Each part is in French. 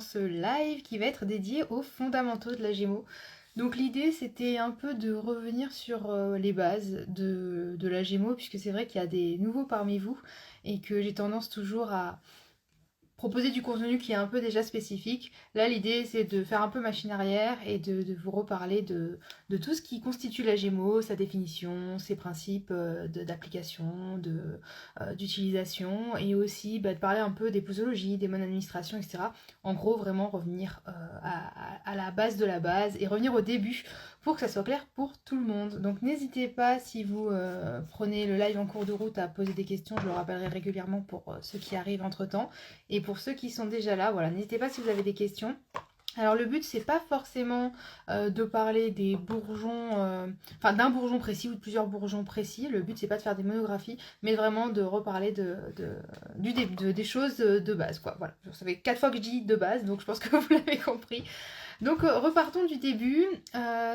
ce live qui va être dédié aux fondamentaux de la Gémeaux. Donc l'idée c'était un peu de revenir sur les bases de la Gémeaux, puisque c'est vrai qu'il y a des nouveaux parmi vous et que j'ai tendance toujours à proposer du contenu qui est un peu déjà spécifique. Là, l'idée, c'est de faire un peu machine arrière et de vous reparler de tout ce qui constitue la Gémeaux, sa définition, ses principes d'application, d'utilisation, et aussi de parler un peu des posologies, des modes d'administration, etc. En gros, vraiment revenir à la base de la base et revenir au début pour que ça soit clair pour tout le monde. Donc n'hésitez pas, si vous prenez le live en cours de route, à poser des questions. Je le rappellerai régulièrement pour ceux qui arrivent entre-temps. Et pour ceux qui sont déjà là, voilà, n'hésitez pas si vous avez des questions. Alors le but, c'est pas forcément de parler des bourgeons, enfin d'un bourgeon précis ou de plusieurs bourgeons précis. Le but, c'est pas de faire des monographies, mais vraiment de reparler des choses de base, quoi. Voilà, ça fait 4 fois que je dis de base, donc je pense que vous l'avez compris. Donc repartons du début.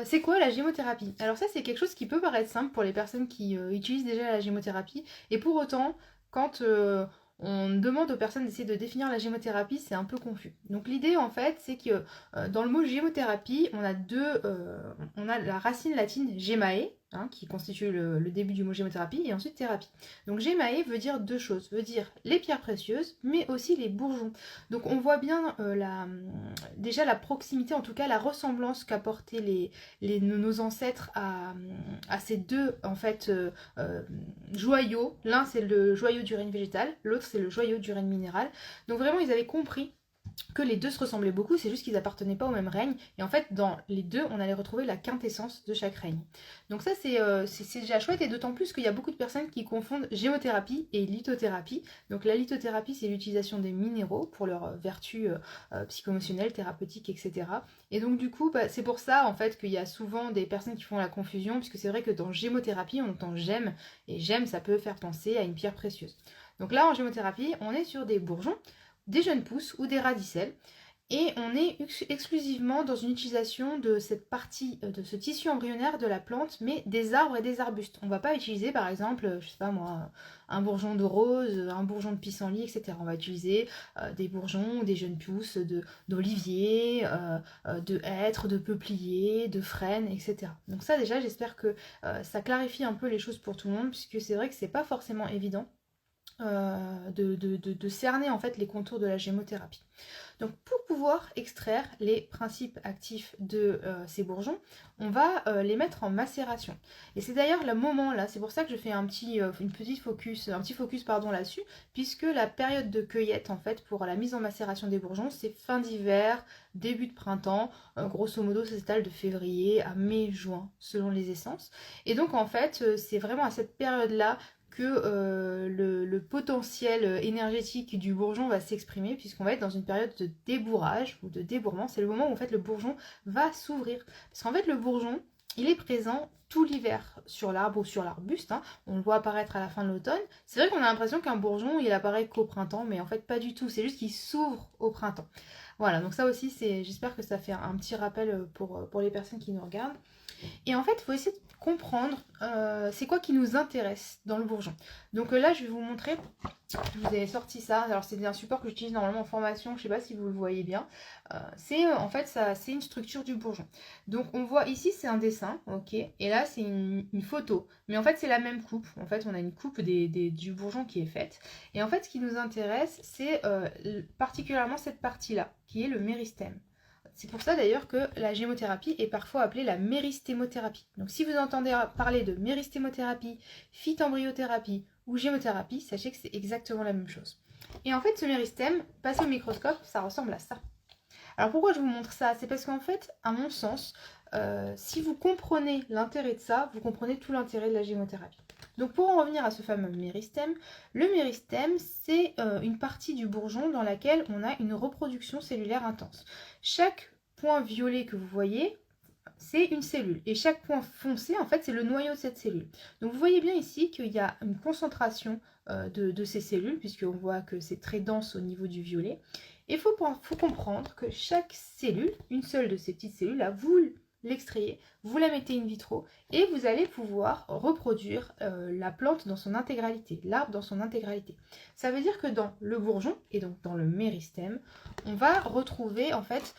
C'est quoi la gémothérapie? Alors ça, c'est quelque chose qui peut paraître simple pour les personnes qui utilisent déjà la gémothérapie, et pour autant, quand on demande aux personnes d'essayer de définir la gémothérapie, c'est un peu confus. Donc l'idée en fait, c'est que dans le mot gémothérapie, on a la racine latine gemae, hein, qui constitue le début du mot gémothérapie, et ensuite thérapie. Donc gemae veut dire deux choses, veut dire les pierres précieuses, mais aussi les bourgeons. Donc on voit bien déjà la proximité, en tout cas la ressemblance qu'apportaient nos ancêtres à ces deux en fait joyaux. L'un c'est le joyau du règne végétal, l'autre c'est le joyau du règne minéral. Donc vraiment ils avaient compris que les deux se ressemblaient beaucoup, c'est juste qu'ils appartenaient pas au même règne, et en fait dans les deux on allait retrouver la quintessence de chaque règne. Donc ça c'est déjà chouette, et d'autant plus qu'il y a beaucoup de personnes qui confondent gémothérapie et lithothérapie. Donc la lithothérapie, c'est l'utilisation des minéraux pour leurs vertus psychoémotionnelles, thérapeutiques, etc. Et donc du coup c'est pour ça en fait qu'il y a souvent des personnes qui font la confusion, puisque c'est vrai que dans gémothérapie on entend gemme, et gemme ça peut faire penser à une pierre précieuse. Donc là en gémothérapie on est sur des bourgeons, des jeunes pousses ou des radicelles, et on est exclusivement dans une utilisation de cette partie, de ce tissu embryonnaire de la plante, mais des arbres et des arbustes. On ne va pas utiliser par exemple, je sais pas moi, un bourgeon de rose, un bourgeon de pissenlit, etc. On va utiliser des bourgeons, des jeunes pousses d'olivier, de hêtre, de peuplier, de frêne, etc. Donc ça déjà, j'espère que ça clarifie un peu les choses pour tout le monde, puisque c'est vrai que c'est pas forcément évident de cerner en fait les contours de la gémothérapie. Donc pour pouvoir extraire les principes actifs de ces bourgeons, on va les mettre en macération. Et c'est d'ailleurs le moment là, c'est pour ça que je fais un petit focus là-dessus, puisque la période de cueillette en fait pour la mise en macération des bourgeons, c'est fin d'hiver, début de printemps, grosso modo ça s'étale de février à mai-juin selon les essences. Et donc en fait c'est vraiment à cette période-là que le potentiel énergétique du bourgeon va s'exprimer, puisqu'on va être dans une période de débourrage ou de débourrement. C'est le moment où en fait le bourgeon va s'ouvrir. Parce qu'en fait le bourgeon, il est présent tout l'hiver sur l'arbre ou sur l'arbuste, hein. On le voit apparaître à la fin de l'automne. C'est vrai qu'on a l'impression qu'un bourgeon il apparaît qu'au printemps, mais en fait pas du tout, c'est juste qu'il s'ouvre au printemps. Voilà, donc ça aussi, j'espère que ça fait un petit rappel pour les personnes qui nous regardent. Et en fait, il faut essayer de comprendre c'est quoi qui nous intéresse dans le bourgeon. Donc là, je vais vous montrer, je vous ai sorti ça. Alors c'est un support que j'utilise normalement en formation, je ne sais pas si vous le voyez bien. En fait, c'est une structure du bourgeon. Donc on voit ici, c'est un dessin, ok, et là c'est une photo. Mais en fait, c'est la même coupe. En fait, on a une coupe du bourgeon qui est faite. Et en fait, ce qui nous intéresse, c'est particulièrement cette partie-là, qui est le méristème. C'est pour ça d'ailleurs que la gémothérapie est parfois appelée la méristémothérapie. Donc si vous entendez parler de méristémothérapie, phytembryothérapie ou gémothérapie, sachez que c'est exactement la même chose. Et en fait, ce méristème, passé au microscope, ça ressemble à ça. Alors pourquoi je vous montre ça? C'est parce qu'en fait, à mon sens, si vous comprenez l'intérêt de ça, vous comprenez tout l'intérêt de la gémothérapie. Donc pour en revenir à ce fameux méristème, le méristème c'est une partie du bourgeon dans laquelle on a une reproduction cellulaire intense. Chaque point violet que vous voyez, c'est une cellule. Et chaque point foncé, en fait, c'est le noyau de cette cellule. Donc vous voyez bien ici qu'il y a une concentration de ces cellules, puisqu'on voit que c'est très dense au niveau du violet. Et il faut comprendre que chaque cellule, une seule de ces petites cellules-là, vous l'extrayez, vous la mettez in vitro et vous allez pouvoir reproduire la plante dans son intégralité, l'arbre dans son intégralité. Ça veut dire que dans le bourgeon et donc dans le méristème, on va retrouver en fait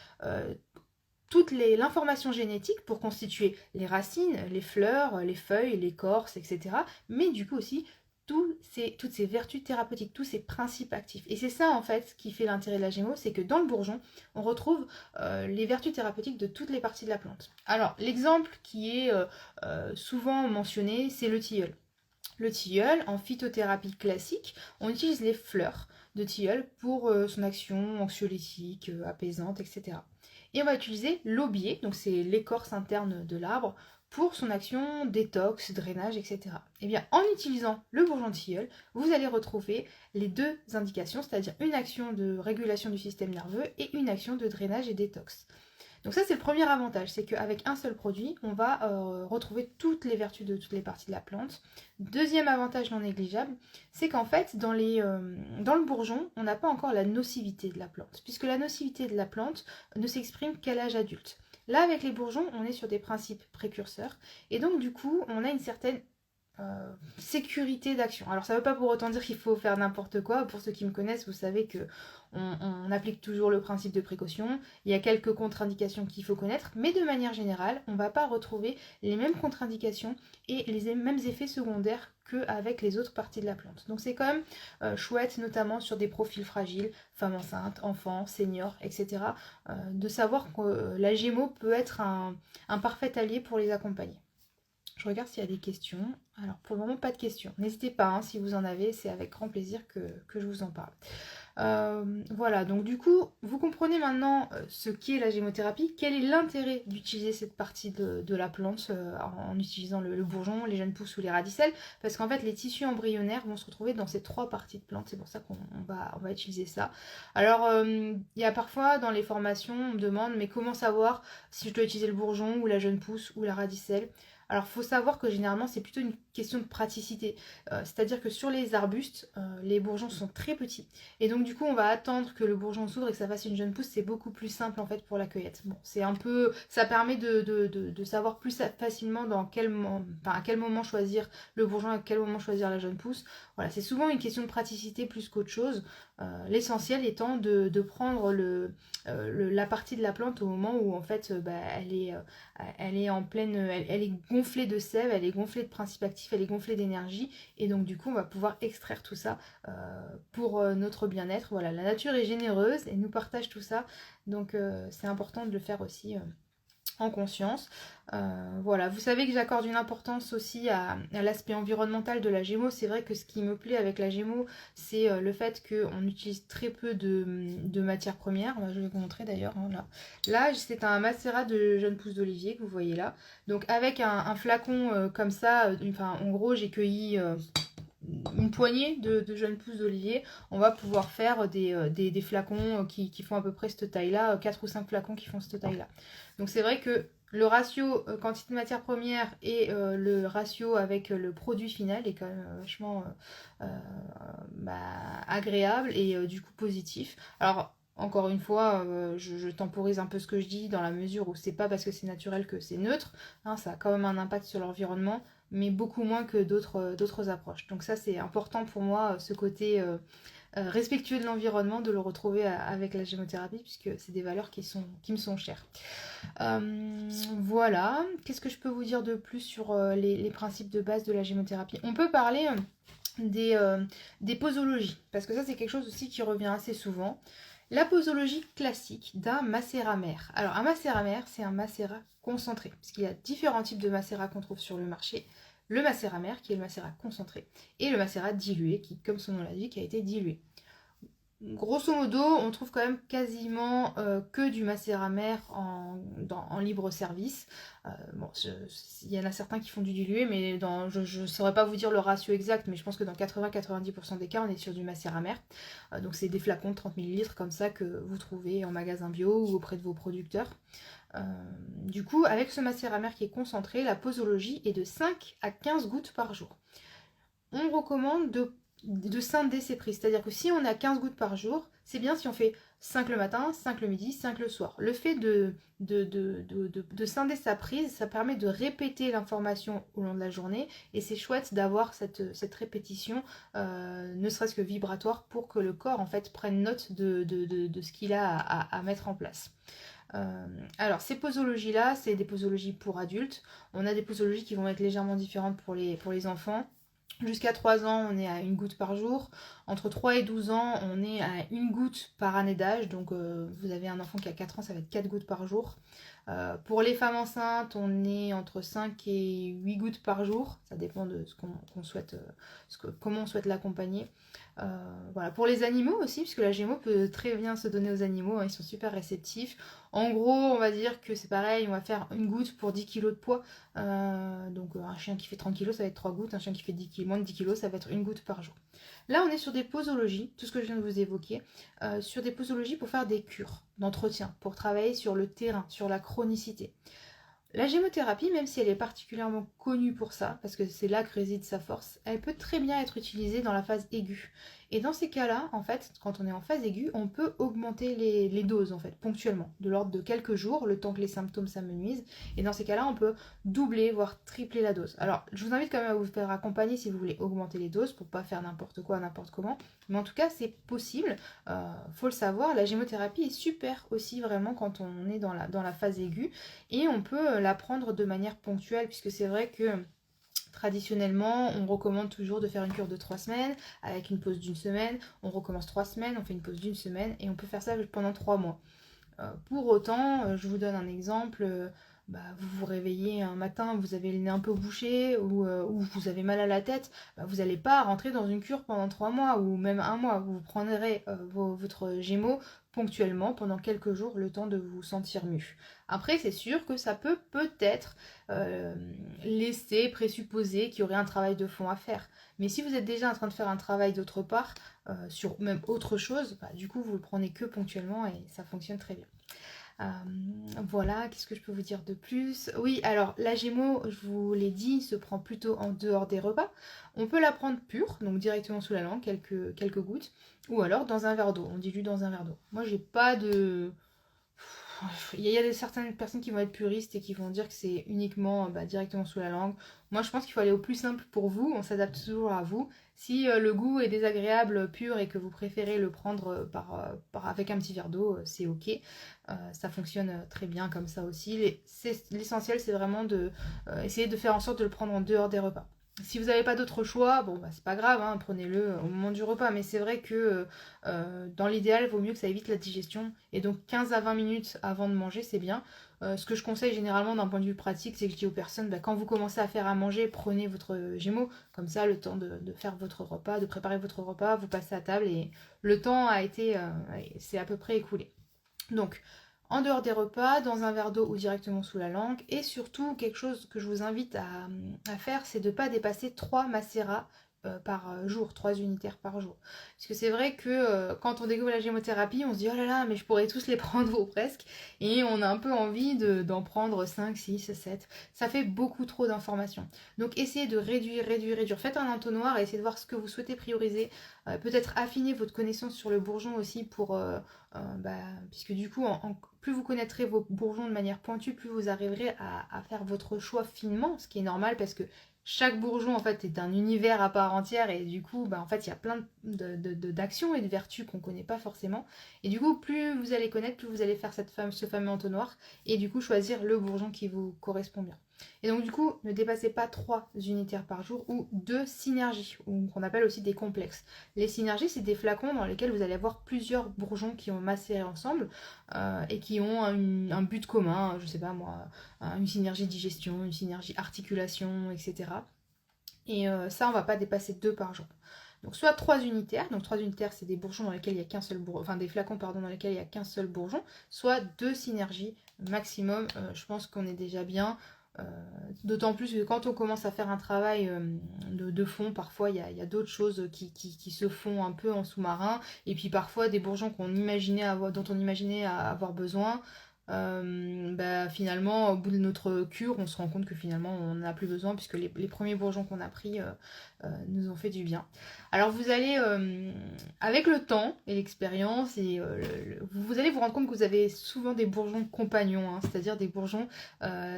toute l'information génétique pour constituer les racines, les fleurs, les feuilles, l'écorce, etc. Mais du coup aussi toutes ces vertus thérapeutiques, tous ces principes actifs. Et c'est ça en fait qui fait l'intérêt de la Gémeaux, c'est que dans le bourgeon, on retrouve les vertus thérapeutiques de toutes les parties de la plante. Alors l'exemple qui est souvent mentionné, c'est le tilleul. Le tilleul, en phytothérapie classique, on utilise les fleurs de tilleul pour son action anxiolytique, apaisante, etc. Et on va utiliser l'aubier, donc c'est l'écorce interne de l'arbre, pour son action détox, drainage, etc. Et bien en utilisant le bourgeon de tilleul, vous allez retrouver les deux indications, c'est-à-dire une action de régulation du système nerveux et une action de drainage et détox. Donc ça c'est le premier avantage, c'est qu'avec un seul produit, on va retrouver toutes les vertus de toutes les parties de la plante. Deuxième avantage non négligeable, c'est qu'en fait dans le bourgeon, on n'a pas encore la nocivité de la plante, puisque la nocivité de la plante ne s'exprime qu'à l'âge adulte. Là avec les bourgeons, on est sur des principes précurseurs, et donc du coup on a une certaine sécurité d'action. Alors ça ne veut pas pour autant dire qu'il faut faire n'importe quoi. Pour ceux qui me connaissent, vous savez que on applique toujours le principe de précaution. Il y a quelques contre-indications qu'il faut connaître, mais de manière générale, on ne va pas retrouver les mêmes contre-indications et les mêmes effets secondaires qu'avec les autres parties de la plante. Donc c'est quand même chouette, notamment sur des profils fragiles, femmes enceintes, enfants, seniors, etc., de savoir que la Gémeaux peut être un parfait allié pour les accompagner. Je regarde s'il y a des questions. Alors pour le moment pas de questions. N'hésitez pas hein, si vous en avez, c'est avec grand plaisir que je vous en parle. Voilà, donc du coup, vous comprenez maintenant ce qu'est la gémothérapie, quel est l'intérêt d'utiliser cette partie de la plante en utilisant le bourgeon, les jeunes pousses ou les radicelles, parce qu'en fait les tissus embryonnaires vont se retrouver dans ces trois parties de plante, c'est pour ça qu'on va utiliser ça. Alors il y a parfois dans les formations, on me demande mais comment savoir si je dois utiliser le bourgeon ou la jeune pousse ou la radicelle. Alors, il faut savoir que généralement, c'est plutôt une question de praticité. C'est-à-dire que sur les arbustes, les bourgeons sont très petits. Et donc, du coup, on va attendre que le bourgeon s'ouvre et que ça fasse une jeune pousse. C'est beaucoup plus simple, en fait, pour la cueillette. Bon, c'est un peu... Ça permet de savoir plus facilement à quel moment choisir le bourgeon, à quel moment choisir la jeune pousse. Voilà, c'est souvent une question de praticité plus qu'autre chose. L'essentiel étant de prendre la partie de la plante au moment où, en fait, elle est en pleine... Elle est gonflée de sève, elle est gonflée de principes actifs, elle est gonflée d'énergie, et donc du coup on va pouvoir extraire tout ça pour notre bien-être. Voilà, la nature est généreuse et nous partage tout ça, donc c'est important de le faire aussi en conscience. Voilà, vous savez que j'accorde une importance aussi à l'aspect environnemental de la Gémeaux. C'est vrai que ce qui me plaît avec la Gémeaux, c'est le fait qu'on utilise très peu de matières premières. Je vais vous montrer d'ailleurs. Hein, là c'est un macérat de jeunes pousses d'olivier que vous voyez là. Donc avec un flacon comme ça, en gros j'ai cueilli... une poignée de jeunes pousses d'olivier, on va pouvoir faire des flacons qui font à peu près cette taille-là, 4 ou 5 flacons qui font cette taille-là. Donc c'est vrai que le ratio quantité de matière première et le ratio avec le produit final est quand même vachement agréable et du coup positif. Alors encore une fois, je temporise un peu ce que je dis dans la mesure où c'est pas parce que c'est naturel que c'est neutre, hein, ça a quand même un impact sur l'environnement, mais beaucoup moins que d'autres approches. Donc ça c'est important pour moi, ce côté respectueux de l'environnement, de le retrouver avec la gémothérapie, puisque c'est des valeurs qui me sont chères. Voilà, qu'est-ce que je peux vous dire de plus sur les principes de base de la gémothérapie? On peut parler des posologies, parce que ça c'est quelque chose aussi qui revient assez souvent. La posologie classique d'un macérat mère. Alors un macérat mère, c'est un macérat concentré, parce qu'il y a différents types de macérats qu'on trouve sur le marché. Le macérat mère, qui est le macérat concentré, et le macérat dilué, qui, comme son nom l'indique, a été dilué. Grosso modo, on trouve quand même quasiment que du macérat mère en libre service. Il y en a certains qui font du dilué, mais je ne saurais pas vous dire le ratio exact, mais je pense que dans 80-90% des cas, on est sur du macérat mère. Donc c'est des flacons de 30 ml comme ça que vous trouvez en magasin bio ou auprès de vos producteurs. Du coup, avec ce macérat mère qui est concentré, la posologie est de 5 à 15 gouttes par jour. On recommande de scinder ses prises, c'est-à-dire que si on a 15 gouttes par jour, c'est bien si on fait 5 le matin, 5 le midi, 5 le soir. Le fait de scinder sa prise, ça permet de répéter l'information au long de la journée et c'est chouette d'avoir cette répétition, ne serait-ce que vibratoire, pour que le corps en fait prenne note de ce qu'il a à mettre en place. Alors ces posologies-là, c'est des posologies pour adultes. On a des posologies qui vont être légèrement différentes pour les enfants. Jusqu'à 3 ans, on est à une goutte par jour. Entre 3 et 12 ans, on est à une goutte par année d'âge. Donc vous avez un enfant qui a 4 ans, ça va être 4 gouttes par jour. Pour les femmes enceintes, on est entre 5 et 8 gouttes par jour. Ça dépend de ce qu'on souhaite, comment on souhaite l'accompagner. Voilà. Pour les animaux aussi, puisque la Gémeaux peut très bien se donner aux animaux, hein, ils sont super réceptifs. En gros, on va dire que c'est pareil, on va faire une goutte pour 10 kg de poids. Donc un chien qui fait 30 kg, ça va être 3 gouttes. Un chien qui fait moins de 10 kg, ça va être une goutte par jour. Là, on est sur des posologies, tout ce que je viens de vous évoquer, sur des posologies pour faire des cures d'entretien, pour travailler sur le terrain, sur la chronicité. La gémothérapie, même si elle est particulièrement connue pour ça, parce que c'est là que réside sa force, elle peut très bien être utilisée dans la phase aiguë. Et dans ces cas-là, en fait, quand on est en phase aiguë, on peut augmenter les doses, en fait, ponctuellement, de l'ordre de quelques jours, le temps que les symptômes s'amenuisent. Et dans ces cas-là, on peut doubler, voire tripler la dose. Alors, je vous invite quand même à vous faire accompagner si vous voulez augmenter les doses, pour pas faire n'importe quoi, n'importe comment. Mais en tout cas, c'est possible. Faut le savoir, la gémothérapie est super aussi, vraiment, quand on est dans la phase aiguë. Et on peut la prendre de manière ponctuelle, puisque c'est vrai que traditionnellement, on recommande toujours de faire une cure de 3 semaines, avec une pause d'1 semaine. On recommence 3 semaines, on fait une pause d'1 semaine, et on peut faire ça pendant 3 mois. Pour autant, je vous donne un exemple, vous vous réveillez un matin, vous avez le nez un peu bouché, ou vous avez mal à la tête, vous n'allez pas rentrer dans une cure pendant 3 mois, ou même 1 mois. Vous prendrez votre Gémeaux ponctuellement pendant quelques jours, le temps de vous sentir mieux. Après, c'est sûr que ça peut peut-être laisser présupposer qu'il y aurait un travail de fond à faire. Mais si vous êtes déjà en train de faire un travail d'autre part, sur même autre chose, du coup vous le prenez que ponctuellement et ça fonctionne très bien. Voilà, qu'est-ce que je peux vous dire de plus? Oui, alors la Gémeaux, je vous l'ai dit, se prend plutôt en dehors des repas. On peut la prendre pure, donc directement sous la langue, quelques gouttes, ou alors dans un verre d'eau, on dilue dans un verre d'eau. Moi j'ai pas de... Il y a certaines personnes qui vont être puristes et qui vont dire que c'est uniquement directement sous la langue. Moi, je pense qu'il faut aller au plus simple pour vous. On s'adapte toujours à vous. Si le goût est désagréable, pur, et que vous préférez le prendre avec un petit verre d'eau, c'est ok. Ça fonctionne très bien comme ça aussi. L'essentiel, c'est vraiment de essayer de faire en sorte de le prendre en dehors des repas. Si vous n'avez pas d'autre choix, bon c'est pas grave, hein, prenez-le au moment du repas, mais c'est vrai que dans l'idéal, il vaut mieux que ça évite la digestion, et donc 15 à 20 minutes avant de manger, c'est bien. Ce que je conseille généralement d'un point de vue pratique, c'est que je dis aux personnes, quand vous commencez à faire à manger, prenez votre Gémeaux, comme ça le temps de faire votre repas, de préparer votre repas, vous passez à table et le temps c'est à peu près écoulé. Donc, en dehors des repas, dans un verre d'eau ou directement sous la langue. Et surtout, quelque chose que je vous invite à faire, c'est de ne pas dépasser 3 macérats par jour, 3 unitaires par jour. Parce que c'est vrai que quand on découvre la gémothérapie, on se dit oh là là, mais je pourrais tous les prendre ou presque. Et on a un peu envie d'en prendre 5, 6, 7. Ça fait beaucoup trop d'informations. Donc essayez de réduire. Faites un entonnoir et essayez de voir ce que vous souhaitez prioriser. Peut-être affiner votre connaissance sur le bourgeon aussi puisque du coup, plus vous connaîtrez vos bourgeons de manière pointue, plus vous arriverez à faire votre choix finement, ce qui est normal parce que chaque bourgeon en fait est un univers à part entière et du coup en fait il y a plein d'actions et de vertus qu'on ne connaît pas forcément et du coup plus vous allez connaître, plus vous allez faire ce fameux entonnoir et du coup choisir le bourgeon qui vous correspond bien. Et donc du coup ne dépassez pas 3 unitaires par jour ou 2 synergies, ou qu'on appelle aussi des complexes. Les synergies, c'est des flacons dans lesquels vous allez avoir plusieurs bourgeons qui ont macéré ensemble et qui ont un but commun, je sais pas moi, une synergie digestion, une synergie articulation, etc. Et ça, on va pas dépasser 2 par jour. Donc soit 3 unitaires, donc 3 unitaires c'est des bourgeons dans lesquels il y a qu'un seul bourgeon, enfin des flacons pardon dans lesquels il n'y a qu'un seul bourgeon, soit 2 synergies maximum, je pense qu'on est déjà bien. D'autant plus que quand on commence à faire un travail de fond, parfois il y a d'autres choses qui se font un peu en sous-marin, et puis parfois des bourgeons dont on imaginait avoir besoin finalement, au bout de notre cure, on se rend compte que finalement, on n'en a plus besoin puisque les premiers bourgeons qu'on a pris nous ont fait du bien. Alors vous allez, avec le temps et l'expérience, vous allez vous rendre compte que vous avez souvent des bourgeons compagnons, hein, c'est-à-dire des bourgeons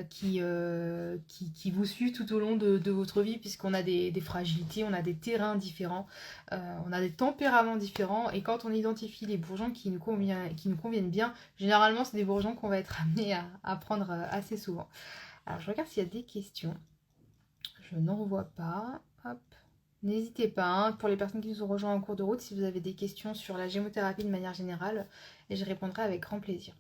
qui vous suivent tout au long de votre vie, puisqu'on a des fragilités, on a des terrains différents, on a des tempéraments différents, et quand on identifie les bourgeons qui nous conviennent bien, généralement c'est des bourgeons qu'on va être amené à prendre assez souvent. Alors je regarde s'il y a des questions. Je n'en revois pas. Hop. N'hésitez pas, hein, pour les personnes qui nous ont rejoints en cours de route, si vous avez des questions sur la gémothérapie de manière générale, et je répondrai avec grand plaisir.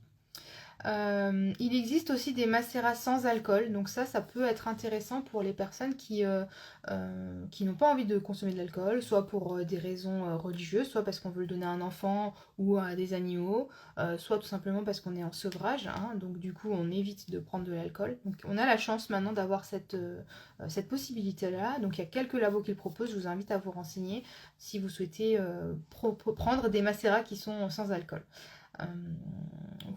Il existe aussi des macérats sans alcool, donc ça peut être intéressant pour les personnes qui n'ont pas envie de consommer de l'alcool, soit pour des raisons religieuses, soit parce qu'on veut le donner à un enfant ou à des animaux, soit tout simplement parce qu'on est en sevrage, hein, donc du coup on évite de prendre de l'alcool. Donc on a la chance maintenant d'avoir cette possibilité-là, donc il y a quelques labos qui le proposent, je vous invite à vous renseigner si vous souhaitez prendre des macérats qui sont sans alcool.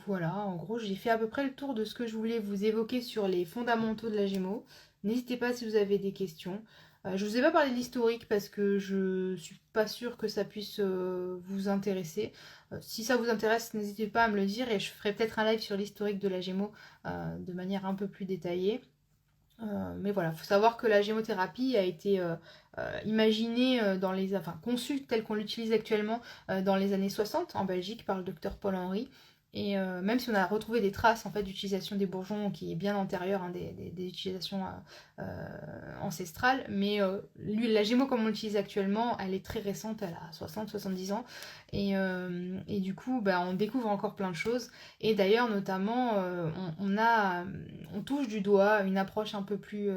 Voilà, en gros, j'ai fait à peu près le tour de ce que je voulais vous évoquer sur les fondamentaux de la Gémeaux. N'hésitez pas si vous avez des questions. Je ne vous ai pas parlé de l'historique parce que je suis pas sûre que ça puisse vous intéresser. Si ça vous intéresse, n'hésitez pas à me le dire et je ferai peut-être un live sur l'historique de la Gémeaux de manière un peu plus détaillée. Mais voilà, il faut savoir que la gémothérapie a été imaginée conçue telle qu'on l'utilise actuellement dans les années 60 en Belgique par le docteur Paul Henry. Et même si on a retrouvé des traces en fait d'utilisation des bourgeons qui est bien antérieure, hein, des utilisations ancestrales, mais la gémo comme on l'utilise actuellement, elle est très récente, elle a 60-70 ans. Et du coup, on découvre encore plein de choses. Et d'ailleurs, notamment, on touche du doigt une approche un peu plus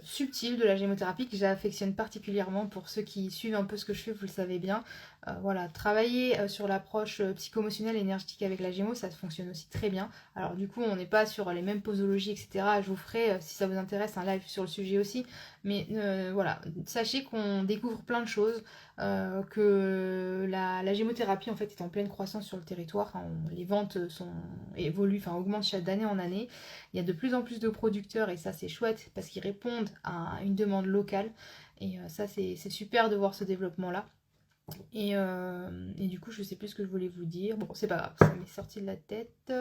subtile de la gémothérapie que j'affectionne particulièrement. Pour ceux qui suivent un peu ce que je fais, vous le savez bien. Voilà, travailler sur l'approche psychomotionnelle et énergétique avec la gémo, ça fonctionne aussi très bien. Alors du coup, on n'est pas sur les mêmes posologies, etc. Je vous ferai, si ça vous intéresse, un live sur le sujet aussi. Mais voilà, sachez qu'on découvre plein de choses, que la gémothérapie en fait est en pleine croissance sur le territoire. Enfin, les ventes évoluent, augmentent d'année en année. Il y a de plus en plus de producteurs et ça c'est chouette parce qu'ils répondent à une demande locale. Et ça c'est super de voir ce développement-là. Et du coup, je sais plus ce que je voulais vous dire. Bon, c'est pas grave, ça m'est sorti de la tête.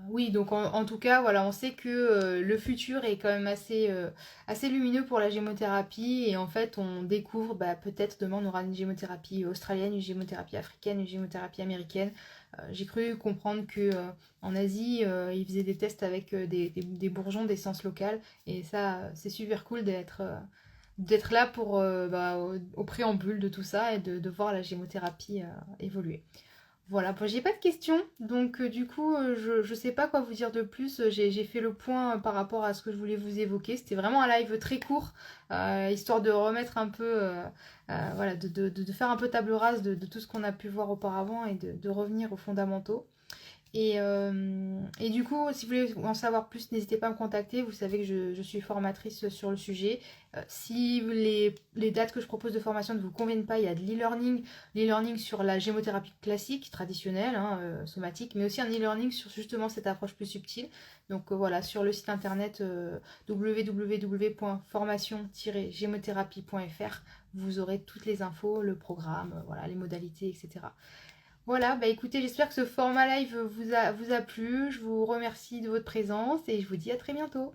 Oui, donc en tout cas, voilà, on sait que le futur est quand même assez lumineux pour la gémothérapie. Et en fait, on découvre, peut-être demain, on aura une gémothérapie australienne, une gémothérapie africaine, une gémothérapie américaine. J'ai cru comprendre que en Asie, ils faisaient des tests avec des bourgeons d'essence locale. Et ça, c'est super cool d'être là pour au préambule de tout ça et de voir la gémothérapie évoluer. Voilà, bon, j'ai pas de questions, donc du coup je sais pas quoi vous dire de plus. J'ai fait le point par rapport à ce que je voulais vous évoquer. C'était vraiment un live très court, histoire de remettre un peu, voilà, de faire un peu table rase de tout ce qu'on a pu voir auparavant et de revenir aux fondamentaux. Et du coup, si vous voulez en savoir plus, n'hésitez pas à me contacter. Vous savez que je suis formatrice sur le sujet. Si les dates que je propose de formation ne vous conviennent pas, il y a de l'e-learning sur la gémothérapie classique, traditionnelle, hein, somatique, mais aussi un e-learning sur justement cette approche plus subtile. Donc voilà, sur le site internet www.formation-gémothérapie.fr, vous aurez toutes les infos, le programme, voilà, les modalités, etc. Voilà, écoutez, j'espère que ce format live vous a plu. Je vous remercie de votre présence et je vous dis à très bientôt.